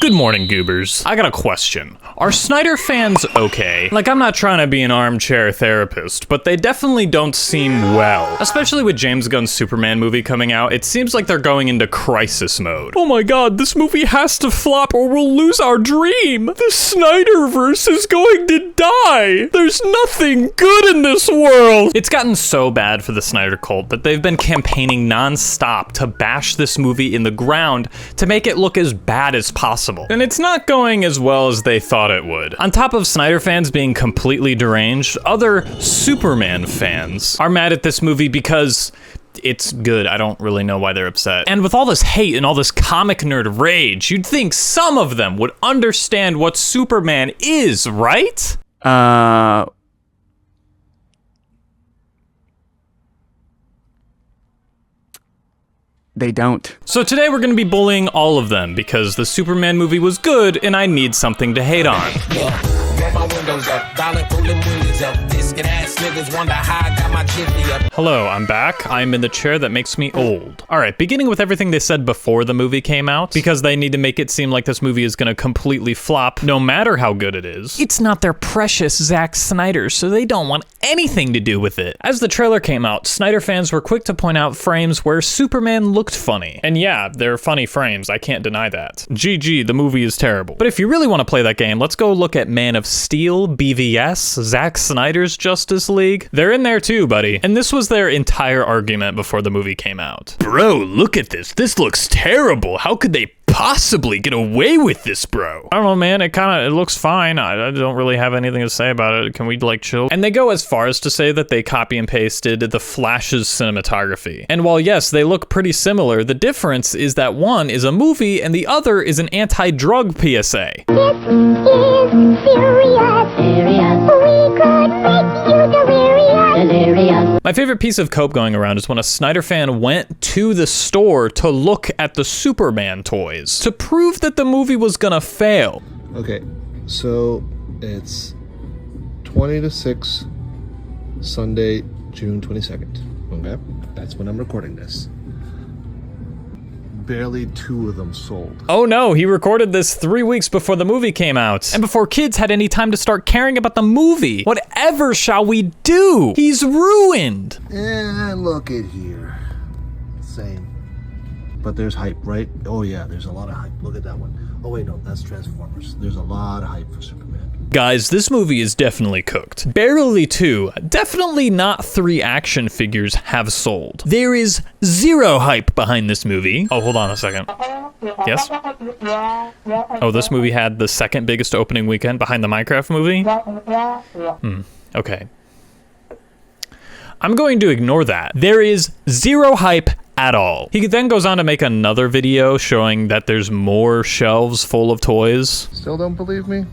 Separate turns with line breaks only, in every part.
Good morning, goobers. I got a question. Are Snyder fans okay? Like, I'm not trying to be an armchair therapist, but they definitely don't seem well. Especially with James Gunn's Superman movie coming out, it seems like they're going into crisis mode. Oh my god, this movie has to flop or we'll lose our dream! The Snyderverse is going to die! There's nothing good in this world! It's gotten so bad for the Snyder cult that they've been campaigning non-stop to bash this movie in the ground to make it look as bad as possible. And it's not going as well as they thought it would. On top of Snyder fans being completely deranged, other Superman fans are mad at this movie because it's good. I don't really know why they're upset. And with all this hate and all this comic nerd rage, you'd think some of them would understand what Superman is, right?
They don't.
So today we're gonna be bullying all of them because the Superman movie was good and I need something to hate on. Hello, I'm back. I'm in the chair that makes me old. All right, beginning with everything they said before the movie came out, because they need to make it seem like this movie is gonna completely flop no matter how good it is. It's not their precious Zack Snyder, so they don't want anything to do with it. As the trailer came out, Snyder fans were quick to point out frames where Superman looked funny. And yeah, they're funny frames, I can't deny that. GG, the movie is terrible. But if you really want to play that game, let's go look at Man of Steel, BVS, Zack Snyder's Justice League. They're in there too, buddy. And this was their entire argument before the movie came out. Bro, look at this. This looks terrible. How could they possibly get away with this, bro? I don't know, man. It looks fine. I don't really have anything to say about it. Can we like chill? And they go as far as to say that they copy and pasted the Flash's cinematography. And while yes, they look pretty similar, the difference is that one is a movie and the other is an anti-drug PSA.
This is serious. We could make you delirious.
My favorite piece of cope going around is when a Snyder fan went to the store to look at the Superman toys to prove that the movie was gonna fail.
Okay, so it's 20 to 6, Sunday, June 22nd. Okay, that's when I'm recording this. Barely 2 of them sold.
Oh no, he recorded this 3 weeks before the movie came out, and before kids had any time to start caring about the movie. Whatever shall we do? He's ruined.
And look at here. Same. But there's hype, right? Oh yeah, there's a lot of hype. Look at that one. Oh wait, no, that's Transformers. There's a lot of hype for Superman.
Guys, this movie is definitely cooked. Barely 2, definitely not 3 action figures have sold. There is 0 hype behind this movie. Oh, hold on a second. Yes? Oh, this movie had the 2nd biggest opening weekend behind the Minecraft movie? Okay. I'm going to ignore that. There is 0 hype at all. He then goes on to make another video showing that there's more shelves full of toys.
Still don't believe me?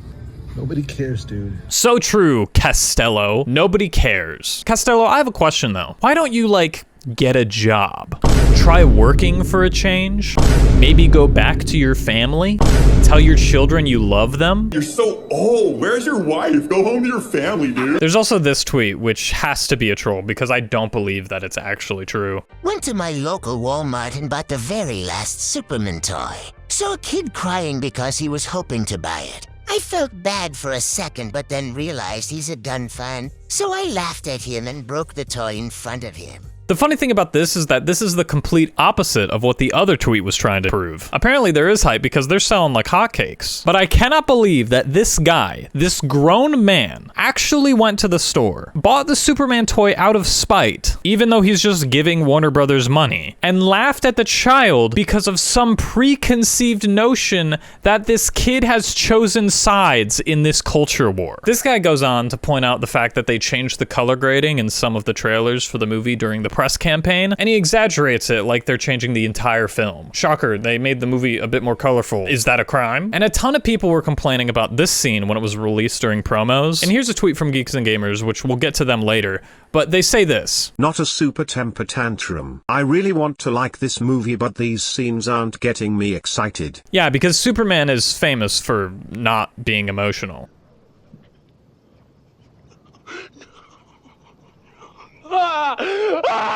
Nobody cares, dude.
So true, Castello. Nobody cares. Castello, I have a question though. Why don't you, like, get a job? Try working for a change? Maybe go back to your family? Tell your children you love them?
You're so old. Where's your wife? Go home to your family, dude.
There's also this tweet, which has to be a troll because I don't believe that it's actually true.
Went to my local Walmart and bought the very last Superman toy. Saw a kid crying because he was hoping to buy it. I felt bad for a second, but then realized he's a gun fan, so I laughed at him and broke the toy in front of him.
The funny thing about this is that this is the complete opposite of what the other tweet was trying to prove. Apparently there is hype because they're selling like hotcakes. But I cannot believe that this guy, this grown man, actually went to the store, bought the Superman toy out of spite, even though he's just giving Warner Brothers money, and laughed at the child because of some preconceived notion that this kid has chosen sides in this culture war. This guy goes on to point out the fact that they changed the color grading in some of the trailers for the movie during the press campaign, and he exaggerates it like they're changing the entire film. Shocker, they made the movie a bit more colorful. Is that a crime? And a ton of people were complaining about this scene when it was released during promos. And here's a tweet from Geeks and Gamers, which we'll get to them later, but they say this.
Not a super temper tantrum. I really want to like this movie, but these scenes aren't getting me excited.
Yeah, because Superman is famous for not being emotional.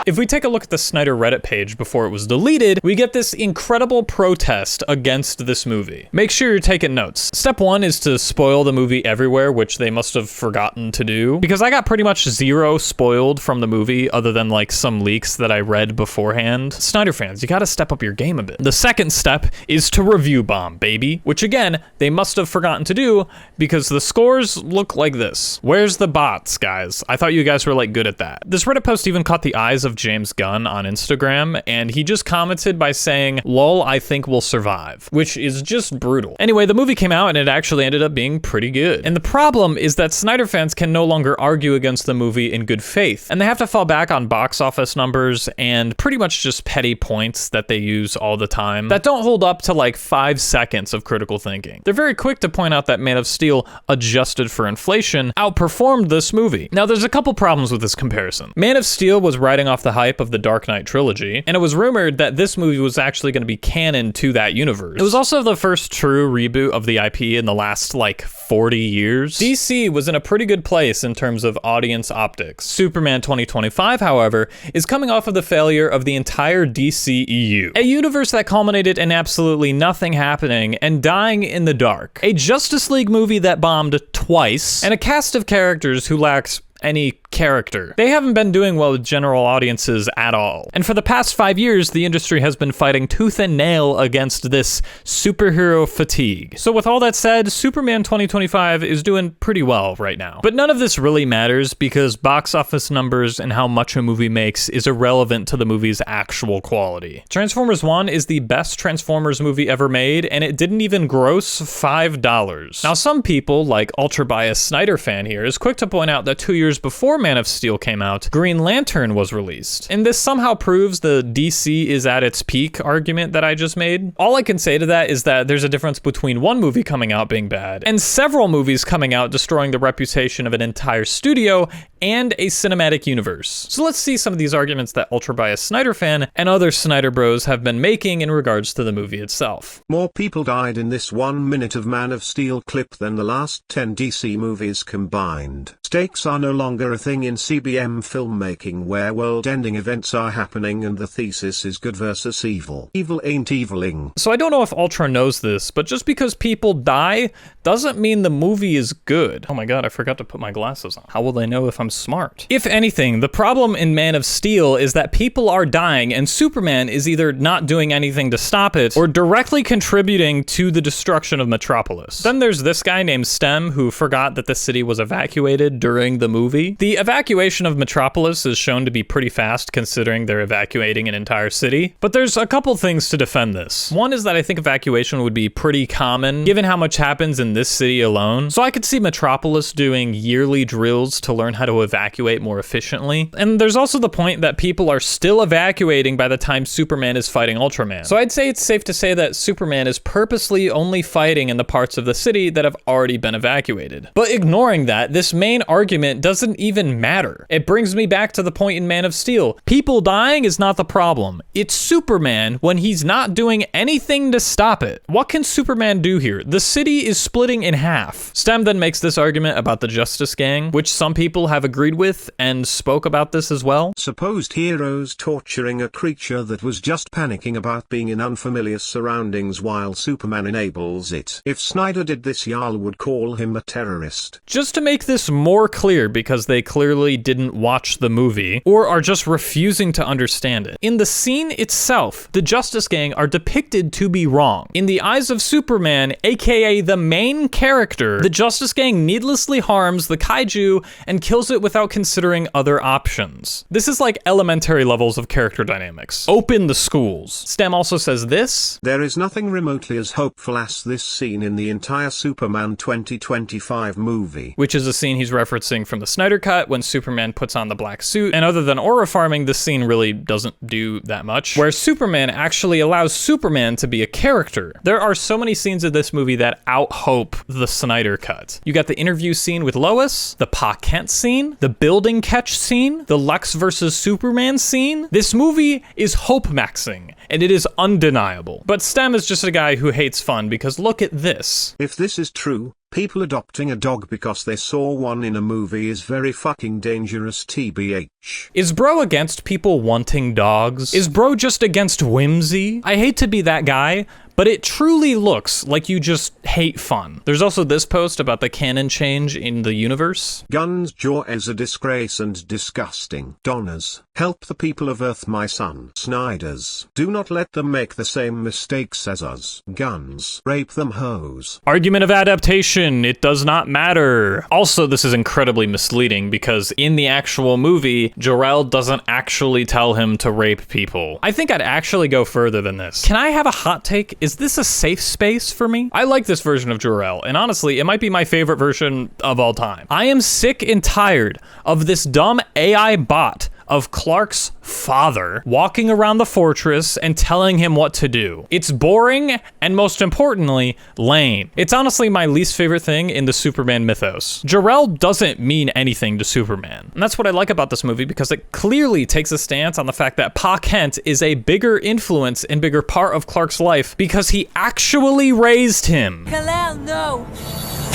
If we take a look at the Snyder Reddit page before it was deleted, we get this incredible protest against this movie. Make sure you're taking notes. Step 1 is to spoil the movie everywhere, which they must have forgotten to do, because I got pretty much zero spoiled from the movie other than like some leaks that I read beforehand. Snyder fans, you gotta step up your game a bit. The second step is to review bomb, baby, which again, they must have forgotten to do because the scores look like this. Where's the bots, guys? I thought you guys were like good at that. This Reddit post even caught the eyes of James Gunn on Instagram, and he just commented by saying, "Lol, I think we'll survive," which is just brutal. Anyway, the movie came out and it actually ended up being pretty good. And the problem is that Snyder fans can no longer argue against the movie in good faith, and they have to fall back on box office numbers and pretty much just petty points that they use all the time that don't hold up to like 5 seconds of critical thinking. They're very quick to point out that Man of Steel, adjusted for inflation, outperformed this movie. Now, there's a couple problems with this comparison. Man of Steel was riding off the hype of the Dark Knight trilogy, and it was rumored that this movie was actually going to be canon to that universe. It was also the first true reboot of the IP in the last like 40 years. DC was in a pretty good place in terms of audience optics. Superman 2025, however, is coming off of the failure of the entire DCEU, a universe that culminated in absolutely nothing happening and dying in the dark, a Justice League movie that bombed twice, and a cast of characters who lacks any character. They haven't been doing well with general audiences at all. And for the past 5 years, the industry has been fighting tooth and nail against this superhero fatigue. So with all that said, Superman 2025 is doing pretty well right now. But none of this really matters because box office numbers and how much a movie makes is irrelevant to the movie's actual quality. Transformers 1 is the best Transformers movie ever made, and it didn't even gross $5. Now, some people, like ultra-biased Snyder fan here, is quick to point out that 2 years before Man of Steel came out, Green Lantern was released. And this somehow proves the DC is at its peak argument that I just made. All I can say to that is that there's a difference between one movie coming out being bad and several movies coming out destroying the reputation of an entire studio and a cinematic universe. So let's see some of these arguments that ultra-biased Snyder fan and other Snyder bros have been making in regards to the movie itself.
More people died in this 1 minute of Man of Steel clip than the last 10 DC movies combined. Stakes are no longer a thing in CBM filmmaking where world-ending events are happening and the thesis is good versus evil. Evil ain't eviling.
So I don't know if Ultra knows this, but just because people die doesn't mean the movie is good. Oh my god, I forgot to put my glasses on. How will they know if I'm smart? If anything, the problem in Man of Steel is that people are dying and Superman is either not doing anything to stop it or directly contributing to the destruction of Metropolis. Then there's this guy named Stem who forgot that the city was evacuated during the movie. The evacuation of Metropolis is shown to be pretty fast considering they're evacuating an entire city. But there's a couple things to defend this. One is that I think evacuation would be pretty common given how much happens in this city alone. So I could see Metropolis doing yearly drills to learn how to evacuate more efficiently. And there's also the point that people are still evacuating by the time Superman is fighting Ultraman. So I'd say it's safe to say that Superman is purposely only fighting in the parts of the city that have already been evacuated. But ignoring that, this main argument doesn't even matter. It brings me back to the point in Man of Steel. People dying is not the problem. It's Superman when he's not doing anything to stop it. What can Superman do here? The city is splitting in half. Stem then makes this argument about the Justice Gang, which some people have agreed with and spoke about this as well.
Supposed heroes torturing a creature that was just panicking about being in unfamiliar surroundings while Superman enables it. If Snyder did this, y'all would call him a terrorist.
Just to make this more clear, because they clearly didn't watch the movie or are just refusing to understand it. In the scene itself, the Justice Gang are depicted to be wrong. In the eyes of Superman, aka the main character, the Justice Gang needlessly harms the kaiju and kills it without considering other options. This is like elementary levels of character dynamics. Open the schools. Stem also says this:
there is nothing remotely as hopeful as this scene in the entire Superman 2025 movie.
Which is a scene he's referencing from the Snyder Cut when Superman puts on the black suit. And other than aura farming, this scene really doesn't do that much. Where Superman actually allows Superman to be a character. There are so many scenes of this movie that out-hope the Snyder Cut. You got the interview scene with Lois, the Pa Kent scene, the building catch scene, the Lex versus Superman scene. This movie is hope maxing, and it is undeniable. But Stem is just a guy who hates fun because look at this.
If this is true, People adopting a dog because they saw one in a movie is very fucking dangerous, TBH.
Is bro against people wanting dogs? Is bro just against whimsy? I hate to be that guy, but it truly looks like you just hate fun. There's also this post about the canon change in the universe.
Guns jaw is a disgrace and disgusting. Donners, help the people of Earth, my son. Snyders, do not let them make the same mistakes as us. Guns, rape them hoes.
Argument of adaptation, it does not matter. Also, this is incredibly misleading because in the actual movie, Jor-El doesn't actually tell him to rape people. I think I'd actually go further than this. Can I have a hot take? Is this a safe space for me? I like this version of Jor-El, and honestly, it might be my favorite version of all time. I am sick and tired of this dumb AI bot of Clark's father walking around the fortress and telling him what to do. It's boring and, most importantly, lame. It's honestly my least favorite thing in the Superman mythos. Jor-El doesn't mean anything to Superman. And that's what I like about this movie, because it clearly takes a stance on the fact that Pa Kent is a bigger influence and bigger part of Clark's life because he actually raised him.
Kal-El, no!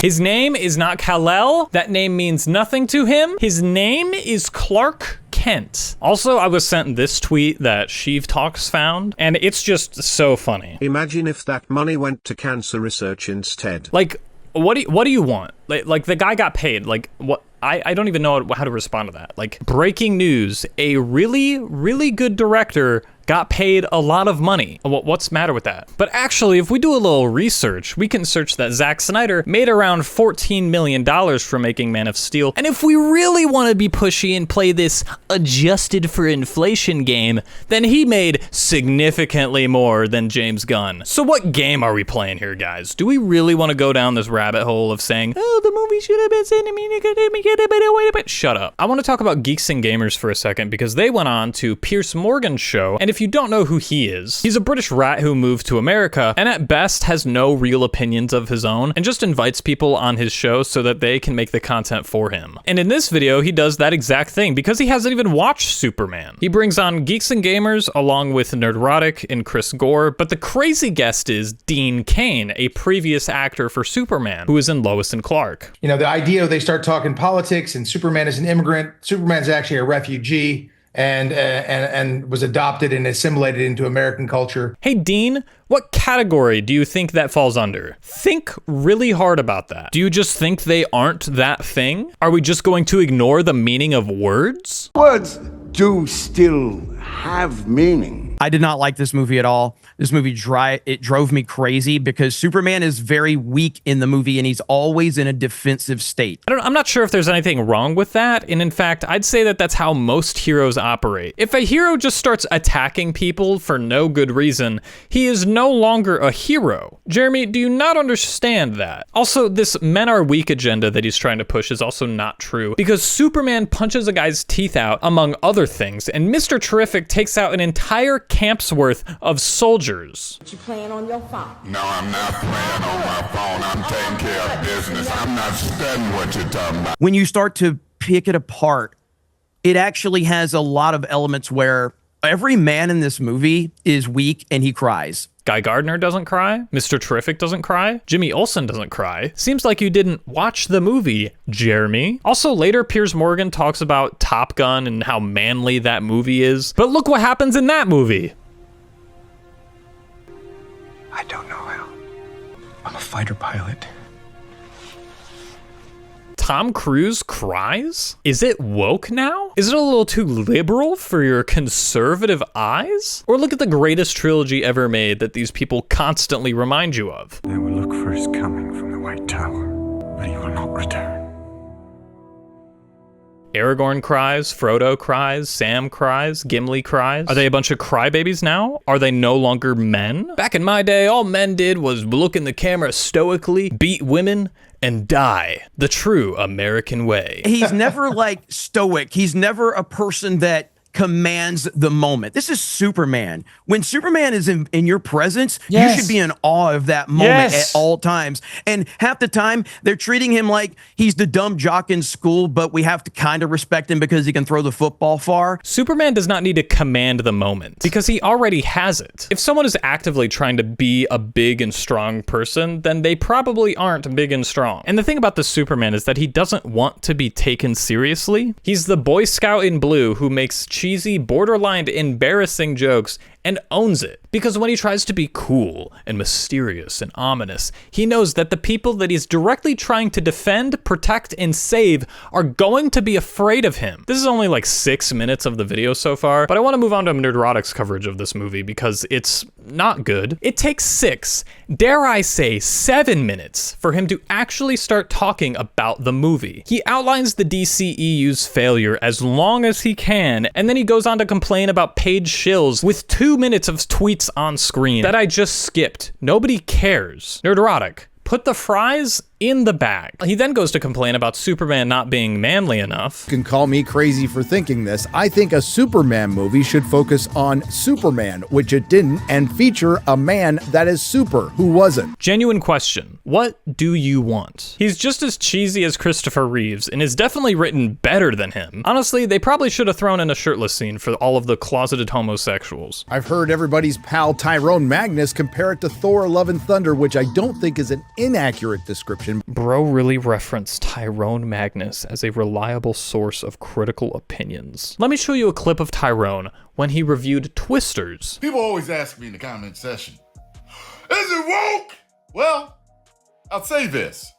His name is not Kal-El. That name means nothing to him. His name is Clark Kent. Also, I was sent this tweet that Sheev Talks found, and it's just so funny.
Imagine if that money went to cancer research instead.
Like, what do you want? Like the guy got paid. Like, what? I don't even know how to respond to that. Like, breaking news, a really, really good director got paid a lot of money. What's the matter with that? But actually, if we do a little research, we can search that Zack Snyder made around $14 million from making Man of Steel. And if we really want to be pushy and play this adjusted for inflation game, then he made significantly more than James Gunn. So what game are we playing here, guys? Do we really want to go down this rabbit hole of saying, oh, the movie should have been sending me shut up. I want to talk about Geeks and Gamers for a second because they went on to Piers Morgan's show, and if you don't know who he is, he's a British rat who moved to America and at best has no real opinions of his own and just invites people on his show so that they can make the content for him. And in this video, he does that exact thing because he hasn't even watched Superman. He brings on Geeks and Gamers along with Nerdrotic and Chris Gore, but the crazy guest is Dean Cain, a previous actor for Superman who is in Lois and Clark.
You know, the idea they start talking politics and Superman is an immigrant. Superman's actually a refugee and was adopted and assimilated into American culture.
Hey, Dean, what category do you think that falls under? Think really hard about that. Do you just think they aren't that thing? Are we just going to ignore the meaning of words?
Words do still have meaning.
I did not like this movie at all. This movie drove me crazy because Superman is very weak in the movie and he's always in a defensive state.
I'm not sure if there's anything wrong with that. And in fact, I'd say that that's how most heroes operate. If a hero just starts attacking people for no good reason, he is no longer a hero. Jeremy, do you not understand that? Also, this men are weak agenda that he's trying to push is also not true because Superman punches a guy's teeth out, among other things, and Mr. Terrific takes out an entire camp's worth of soldiers.
You playing on your phone?
No, I'm not playing on my phone. I'm taking care of business. I'm not studying what you're talking about.
When you start to pick it apart, it actually has a lot of elements where every man in this movie is weak and he cries.
Guy Gardner doesn't cry. Mr. Terrific doesn't cry. Jimmy Olsen doesn't cry. Seems like you didn't watch the movie, Jeremy. Also, later, Piers Morgan talks about Top Gun and how manly that movie is. But look what happens in that movie.
I don't know how. I'm a fighter pilot.
Tom Cruise cries? Is it woke now? Is it a little too liberal for your conservative eyes? Or look at the greatest trilogy ever made that these people constantly remind you of.
They will look for his coming from the White Tower, but he will not return.
Aragorn cries, Frodo cries, Sam cries, Gimli cries. Are they a bunch of crybabies now? Are they no longer men? Back in my day, all men did was look in the camera stoically, beat women, and die. The true American way.
He's never like stoic. He's never a person that commands the moment. This is Superman. When Superman is in your presence,
Yes.
you should be in awe of that moment
Yes.
at all times. And half the time, they're treating him like he's the dumb jock in school, but we have to kind of respect him because he can throw the football far.
Superman does not need to command the moment because he already has it. If someone is actively trying to be a big and strong person, then they probably aren't big and strong. And the thing about the Superman is that he doesn't want to be taken seriously. He's the Boy Scout in blue who makes cheesy, borderline embarrassing jokes and owns it. Because when he tries to be cool and mysterious and ominous, he knows that the people that he's directly trying to defend, protect, and save are going to be afraid of him. This is only like 6 minutes of the video so far, but I want to move on to Nerdrotic's coverage of this movie because it's not good. It takes 6, dare I say 7 minutes for him to actually start talking about the movie. He outlines the DCEU's failure as long as he can, and then he goes on to complain about paid shills with 2 minutes of tweets on screen that I just skipped. Nobody cares. Nerdrotic, put the fries in the bag. He then goes to complain about Superman not being manly enough.
You can call me crazy for thinking this. I think a Superman movie should focus on Superman, which it didn't, and feature a man that is super, who wasn't.
Genuine question. What do you want? He's just as cheesy as Christopher Reeves and is definitely written better than him. Honestly, they probably should have thrown in a shirtless scene for all of the closeted homosexuals.
I've heard everybody's pal Tyrone Magnus compare it to Thor: Love and Thunder, which I don't think is an inaccurate description.
Bro really referenced Tyrone Magnus as a reliable source of critical opinions. Let me show you a clip of Tyrone when he reviewed Twisters.
People always ask me in the comment section, is it woke? Well, I'll say this.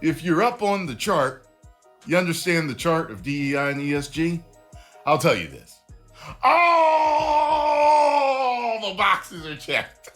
If you're up on the chart, you understand the chart of DEI and ESG, I'll tell you this. All the boxes are checked.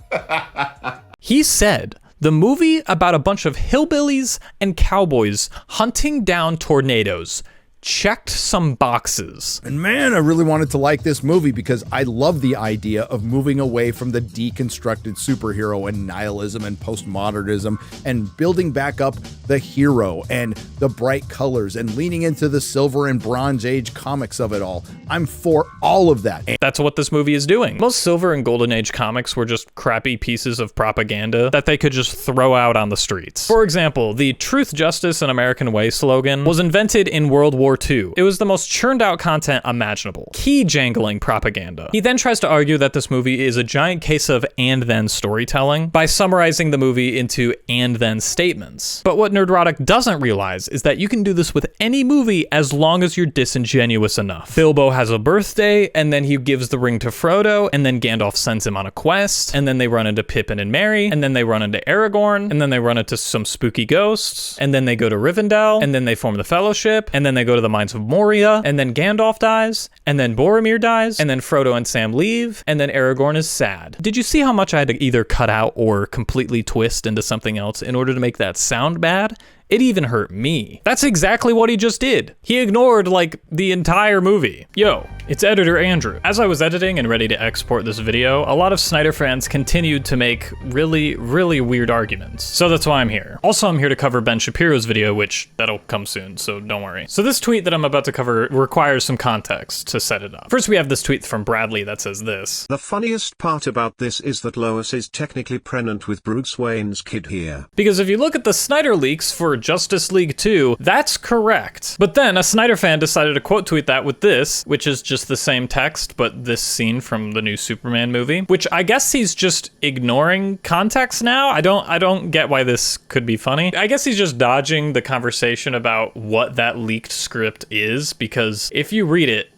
He said, the movie about a bunch of hillbillies and cowboys hunting down tornadoes checked some boxes.
And man, I really wanted to like this movie because I love the idea of moving away from the deconstructed superhero and nihilism and postmodernism and building back up the hero and the bright colors and leaning into the Silver and Bronze Age comics of it all. I'm for all of that.
That's what this movie is doing. Most Silver and Golden Age comics were just crappy pieces of propaganda that they could just throw out on the streets. For example, the Truth, Justice, and American Way slogan was invented in World War II. It was the most churned out content imaginable. Key jangling propaganda. He then tries to argue that this movie is a giant case of and then storytelling by summarizing the movie into and then statements. But what Nerdrotic doesn't realize is that you can do this with any movie as long as you're disingenuous enough. Bilbo has a birthday, and then he gives the ring to Frodo, and then Gandalf sends him on a quest, and then they run into Pippin and Merry, and then they run into Aragorn, and then they run into some spooky ghosts, and then they go to Rivendell, and then they form the Fellowship, and then they go to the Mines of Moria, and then Gandalf dies, and then Boromir dies, and then Frodo and Sam leave, and then Aragorn is sad. Did you see how much I had to either cut out or completely twist into something else in order to make that sound bad? It even hurt me. That's exactly what he just did. He ignored, like, the entire movie. Yo, it's editor Andrew. As I was editing and ready to export this video, a lot of Snyder fans continued to make really, really weird arguments. So that's why I'm here. Also, I'm here to cover Ben Shapiro's video, which that'll come soon, so don't worry. So this tweet that I'm about to cover requires some context to set it up. First, we have this tweet from Bradley that says this.
The funniest part about this is that Lois is technically pregnant with Bruce Wayne's kid here.
Because if you look at the Snyder leaks for Justice League 2, that's correct. But then a Snyder fan decided to quote tweet that with this, which is just the same text, but this scene from the new Superman movie, which I guess he's just ignoring context now. I don't get why this could be funny. I guess he's just dodging the conversation about what that leaked script is, because if you read it,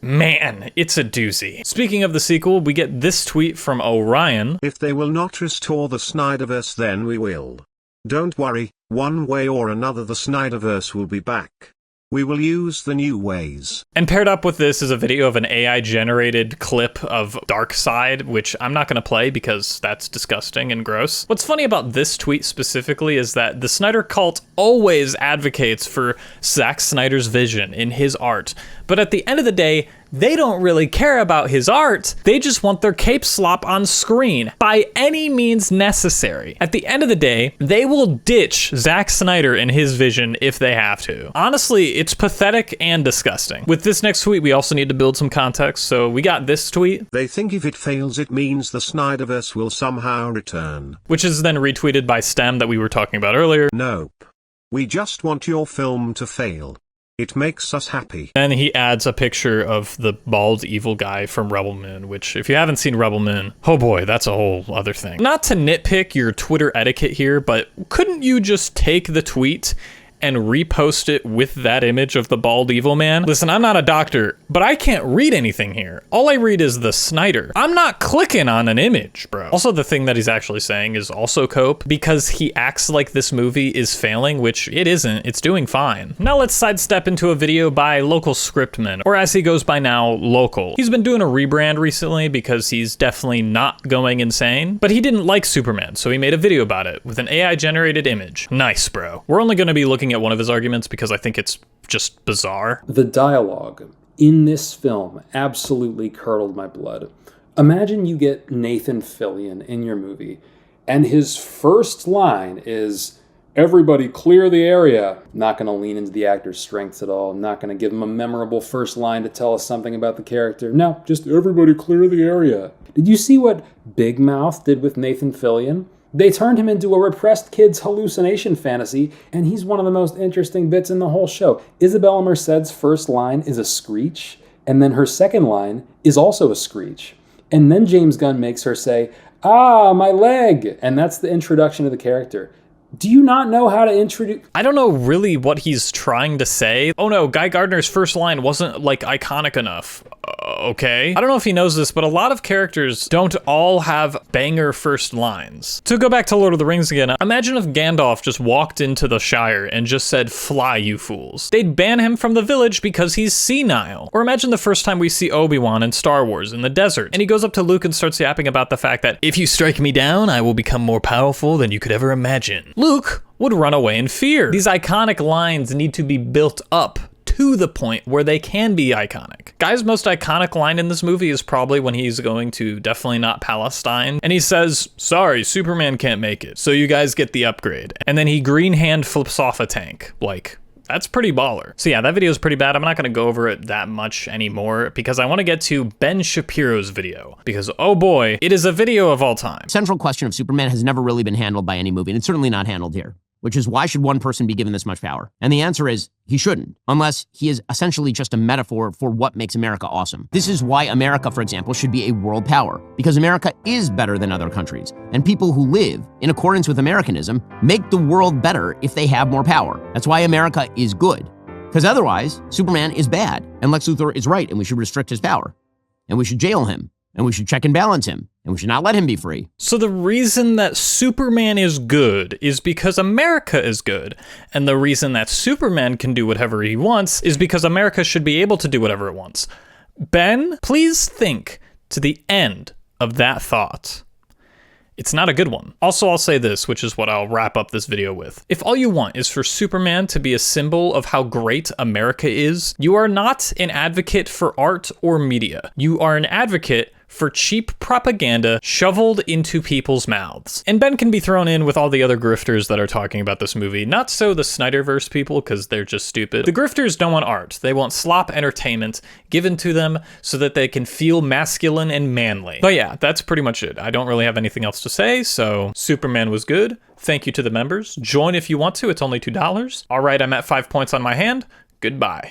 man, it's a doozy. Speaking of the sequel, we get this tweet from Orion.
If they will not restore the Snyderverse, then we will. Don't worry, one way or another the Snyderverse will be back. We will use the new ways.
And paired up with this is a video of an AI-generated clip of Darkseid, which I'm not going to play because that's disgusting and gross. What's funny about this tweet specifically is that the Snyder cult always advocates for Zack Snyder's vision in his art, But at the end of the day, they don't really care about his art. They just want their cape slop on screen by any means necessary. At the end of the day, they will ditch Zack Snyder and his vision if they have to. Honestly, it's pathetic and disgusting. With this next tweet, we also need to build some context. So we got this tweet.
They think if it fails, it means the Snyderverse will somehow return.
Which is then retweeted by Stem that we were talking about earlier.
Nope. We just want your film to fail. It makes us happy.
And he adds a picture of the bald evil guy from Rebel Moon, which if you haven't seen Rebel Moon, oh boy, that's a whole other thing. Not to nitpick your Twitter etiquette here, but couldn't you just take the tweet and repost it with that image of the bald evil man? Listen, I'm not a doctor, but I can't read anything here. All I read is the Snyder. I'm not clicking on an image, bro. Also, the thing that he's actually saying is also cope, because he acts like this movie is failing, which it isn't. It's doing fine. Now let's sidestep into a video by Local Scriptman, or as he goes by now, Local. He's been doing a rebrand recently because he's definitely not going insane, but he didn't like Superman, so he made a video about it with an AI-generated image. Nice, bro. We're only gonna be looking at one of his arguments because I think it's just bizarre.
The dialogue in this film absolutely curdled my blood. Imagine you get Nathan Fillion in your movie, and his first line is, "Everybody clear the area." Not going to lean into the actor's strengths at all. Not going to give him a memorable first line to tell us something about the character. No, just "Everybody clear the area." Did you see what Big Mouth did with Nathan Fillion? They turned him into a repressed kid's hallucination fantasy, and he's one of the most interesting bits in the whole show. Isabella Merced's first line is a screech, and then her second line is also a screech. And then James Gunn makes her say, "Ah, my leg!" And that's the introduction of the character. Do you not know how to introduce?
I don't know really what he's trying to say. Oh no, Guy Gardner's first line wasn't like iconic enough. Okay. I don't know if he knows this, but a lot of characters don't all have banger first lines. To go back to Lord of the Rings again, imagine if Gandalf just walked into the Shire and just said, "Fly, you fools." They'd ban him from the village because he's senile. Or imagine the first time we see Obi-Wan in Star Wars in the desert, and he goes up to Luke and starts yapping about the fact that, "If you strike me down, I will become more powerful than you could ever imagine." Luke would run away in fear. These iconic lines need to be built up to the point where they can be iconic. Guy's most iconic line in this movie is probably when he's going to Definitely Not Palestine, and he says, "Sorry, Superman can't make it, so you guys get the upgrade." And then he green hand flips off a tank. Like, that's pretty baller. So yeah, that video is pretty bad. I'm not gonna go over it that much anymore because I wanna get to Ben Shapiro's video, because oh boy, it is a video of all time.
Central question of Superman has never really been handled by any movie, and it's certainly not handled here, which is, why should one person be given this much power? And the answer is, he shouldn't, unless he is essentially just a metaphor for what makes America awesome. This is why America, for example, should be a world power, because America is better than other countries, and people who live in accordance with Americanism make the world better if they have more power. That's why America is good, because otherwise, Superman is bad, and Lex Luthor is right, and we should restrict his power, and we should jail him, and we should check and balance him, and we should not let him be free.
So the reason that Superman is good is because America is good. And the reason that Superman can do whatever he wants is because America should be able to do whatever it wants. Ben, please think to the end of that thought. It's not a good one. Also, I'll say this, which is what I'll wrap up this video with. If all you want is for Superman to be a symbol of how great America is, you are not an advocate for art or media. You are an advocate for cheap propaganda shoveled into people's mouths. And Ben can be thrown in with all the other grifters that are talking about this movie. Not so the Snyderverse people, because they're just stupid. The grifters don't want art. They want slop entertainment given to them so that they can feel masculine and manly. But yeah, that's pretty much it. I don't really have anything else to say, so Superman was good. Thank you to the members. Join if you want to, it's only $2. All right, I'm at 5 points on my hand. Goodbye.